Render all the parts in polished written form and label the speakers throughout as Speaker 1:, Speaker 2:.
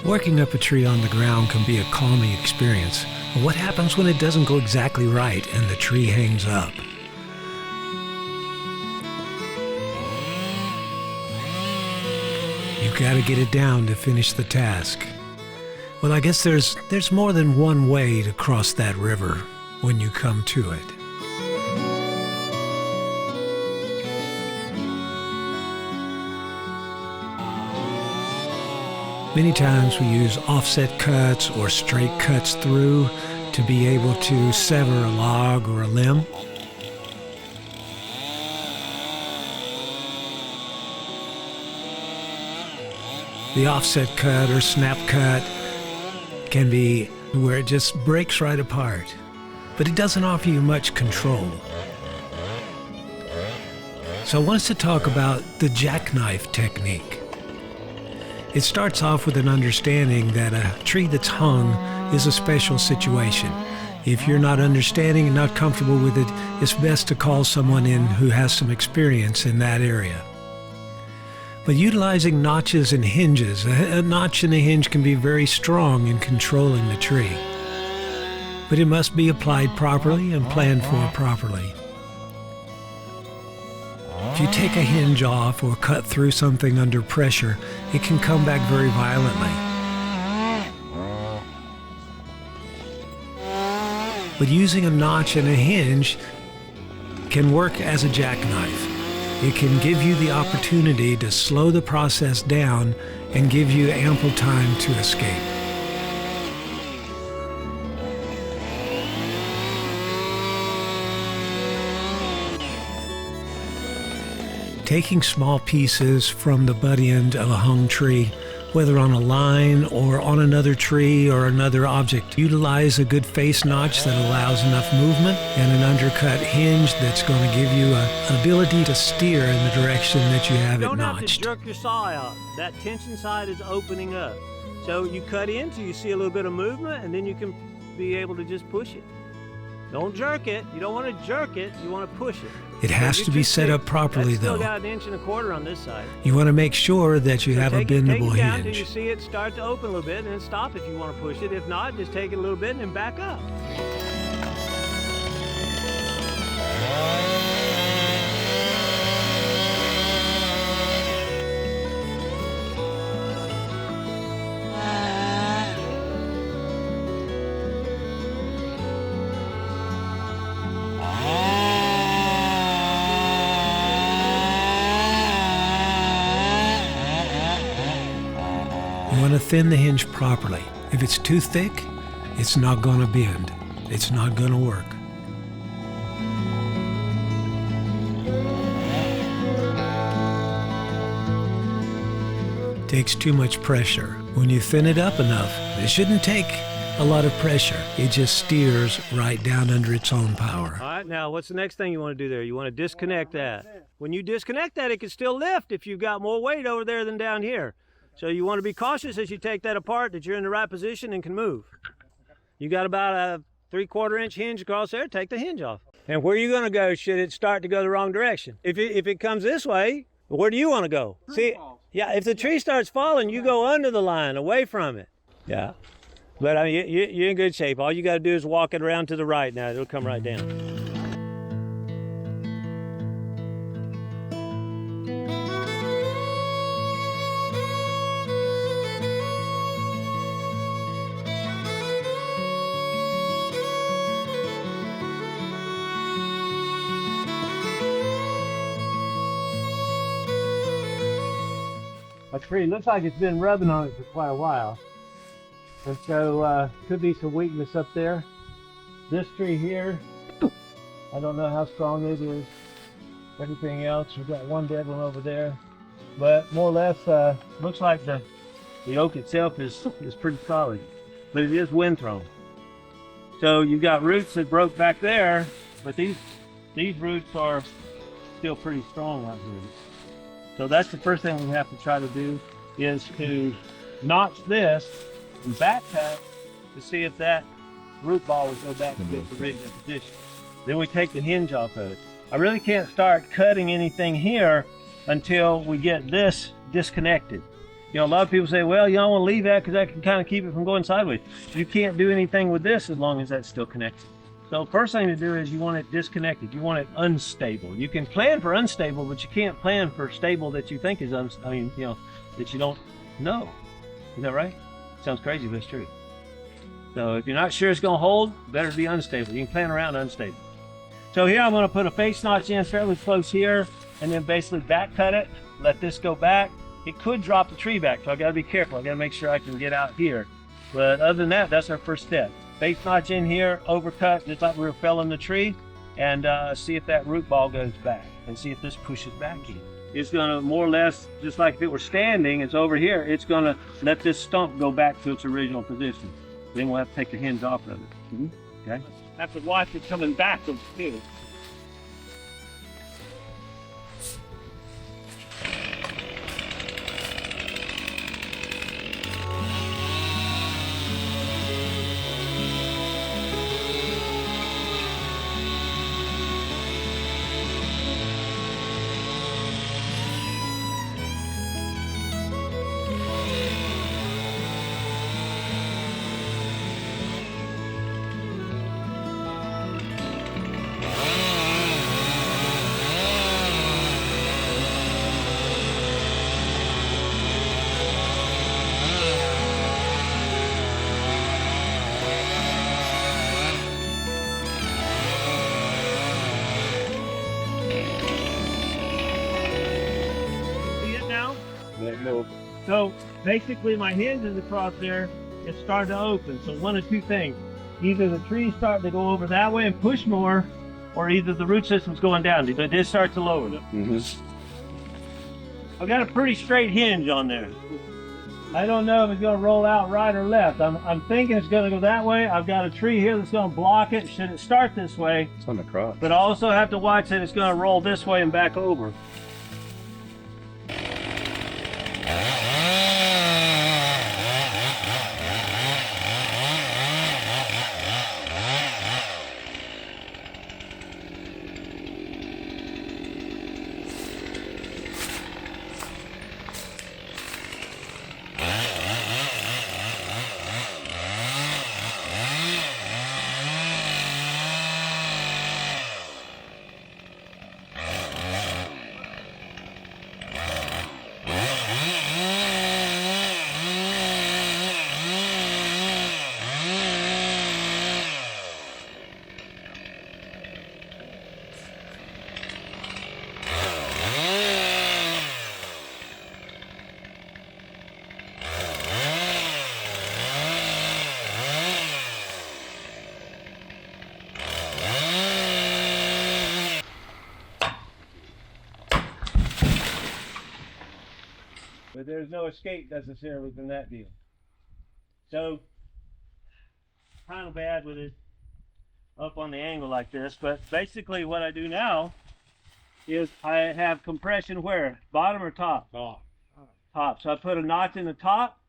Speaker 1: Working up a tree on the ground can be a calming experience, but what happens when it doesn't go exactly right and the tree hangs up? You've got to get it down to finish the task. Well, I guess there's more than one way to cross that river when you come to it. Many times we use offset cuts or straight cuts through to be able to sever a log or a limb. The offset cut or snap cut can be where it just breaks right apart, but it doesn't offer you much control. So I want us to talk about the jackknife technique. It starts off with an understanding that a tree that's hung is a special situation. If you're not understanding and not comfortable with it, it's best to call someone in who has some experience in that area. But utilizing notches and hinges, a notch and a hinge can be very strong in controlling the tree. But it must be applied properly and planned for properly. If you take a hinge off or cut through something under pressure, it can come back very violently. But using a notch and a hinge can work as a jackknife. It can give you the opportunity to slow the process down and give you ample time to escape. Taking small pieces from the butt end of a hung tree, whether on a line or on another tree or another object, utilize a good face notch that allows enough movement and an undercut hinge that's going to give you an ability to steer in the direction that you have it notched.
Speaker 2: You don't have to jerk your saw out. That tension side is opening up. So you cut into, you see a little bit of movement, and then you can be able to just push it. Don't jerk it. You don't want to jerk it. You want to push it.
Speaker 1: It has to be set up properly, though.
Speaker 2: Still got 1.25 inches on this side.
Speaker 1: You want to make sure that you have a bendable
Speaker 2: hinge. Take it down
Speaker 1: hinge.
Speaker 2: until you see it start to open a little bit, and then stop if you want to push it. If not, just take it a little bit and then back up.
Speaker 1: You want to thin the hinge properly. If it's too thick, it's not going to bend. It's not going to work. Takes too much pressure. When you thin it up enough, it shouldn't take a lot of pressure. It just steers right down under its own power.
Speaker 2: All right, now what's the next thing you want to do there? You want to disconnect that. When you disconnect that, it can still lift if you've got more weight over there than down here. So you want to be cautious as you take that apart that you're in the right position and can move. You got about a 3/4 inch hinge across there, take the hinge off. And where are you going to go should it start to go the wrong direction? If it comes this way, where do you want to go? See, yeah, if the tree starts falling, you go under the line, away from it. Yeah. But I mean, you're in good shape. All you got to do is walk it around to the right now. It'll come right down. My tree looks like it's been rubbing on it for quite a while. And so could be some weakness up there. This tree here, I don't know how strong it is. Everything else, we've got one dead one over there. But more or less, looks like the oak itself is pretty solid. But it is wind thrown. So you've got roots that broke back there, but these roots are still pretty strong out here. So that's the first thing we have to try to do is to notch this and back cut to see if that root ball will go back to its original position. Then we take the hinge off of it. I really can't start cutting anything here until we get this disconnected. You know, a lot of people say, well, you don't want to leave that because that can kind of keep it from going sideways. You can't do anything with this as long as that's still connected. So first thing to do is you want it disconnected. You want it unstable. You can plan for unstable, but you can't plan for stable that you think is that you don't know. Is that right? Sounds crazy, but it's true. So if you're not sure it's going to hold, better be unstable. You can plan around unstable. So here I'm going to put a face notch in fairly close here, and then basically back cut it, let this go back. It could drop the tree back, so I got to be careful. I got to make sure I can get out here. But other than that, that's our first step. Face notch in here, overcut, just like we were felling the tree, and see if that root ball goes back, and see if this pushes back in. It's going to more or less, just like if it were standing, it's over here, it's going to let this stump go back to its original position. Then we'll have to take the hinge off of it. Okay? Have to watch it coming backwards too. So basically my hinge is across there, it's starting to open. So one of two things. Either the tree's starting to go over that way and push more, or either the root system's going down. It did start to lower. I've got a pretty straight hinge on there. I don't know if it's going to roll out right or left. I'm thinking it's going to go that way. I've got a tree here that's going to block it. Should it start this way?
Speaker 3: It's on the cross.
Speaker 2: But I also have to watch that it's going to roll this way and back over. But there's no escape necessarily from that deal. So, kind of bad with it up on the angle like this, but basically what I do now is I have compression where? Bottom or top?
Speaker 3: Top.
Speaker 2: Top. So I put a notch in the top.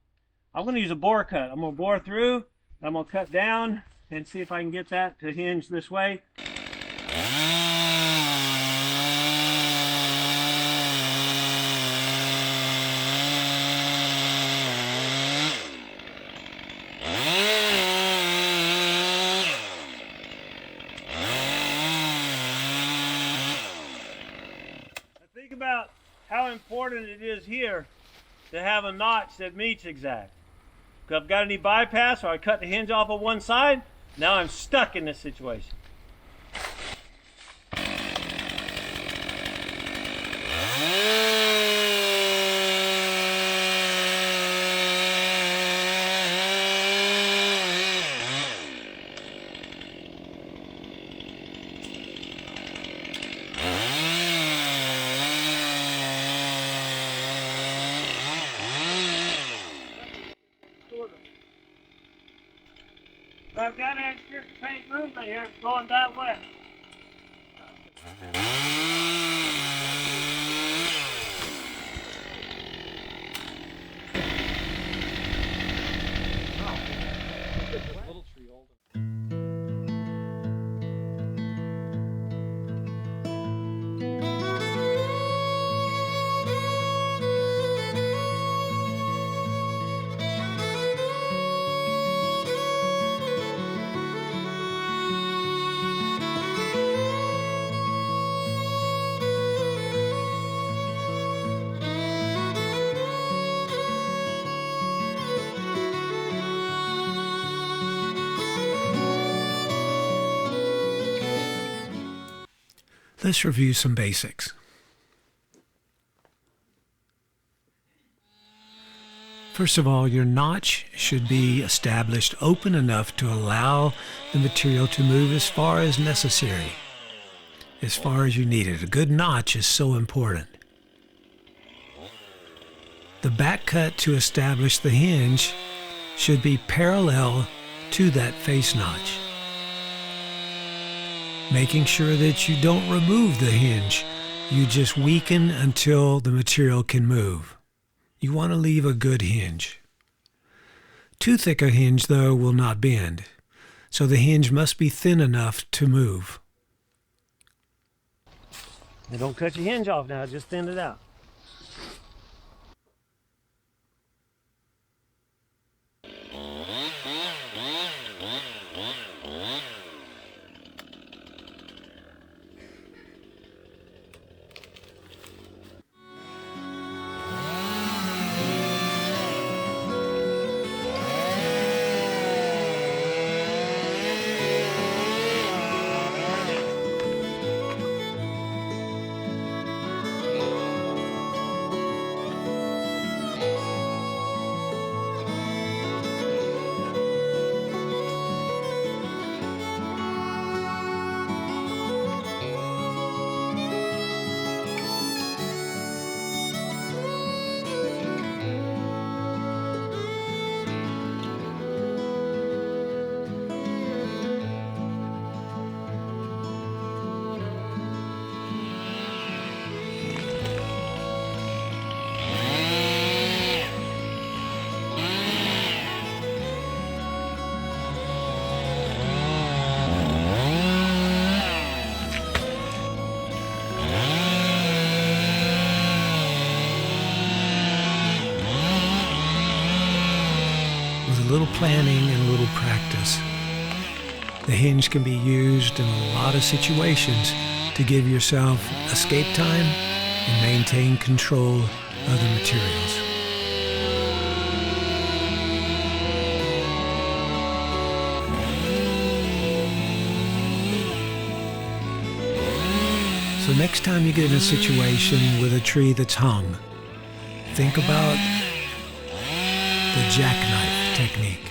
Speaker 2: I'm going to use a bore cut. I'm going to bore through, I'm going to cut down and see if I can get that to hinge this way. About how important it is here to have a notch that meets exact. If I've got any bypass or I cut the hinge off of one side, now I'm stuck in this situation. I've got extra paint movement here going that way.
Speaker 3: Little tree older.
Speaker 1: Let's review some basics. First of all, your notch should be established open enough to allow the material to move as far as necessary, as far as you need it. A good notch is so important. The back cut to establish the hinge should be parallel to that face notch, making sure that you don't remove the hinge. You just weaken until the material can move. You want to leave a good hinge. Too thick a hinge, though, will not bend, so the hinge must be thin enough to move.
Speaker 2: Now don't cut your hinge off now, just thin it out.
Speaker 1: A little planning and a little practice, the hinge can be used in a lot of situations to give yourself escape time and maintain control of the materials. So next time you get in a situation with a tree that's hung, think about the jackknife technique.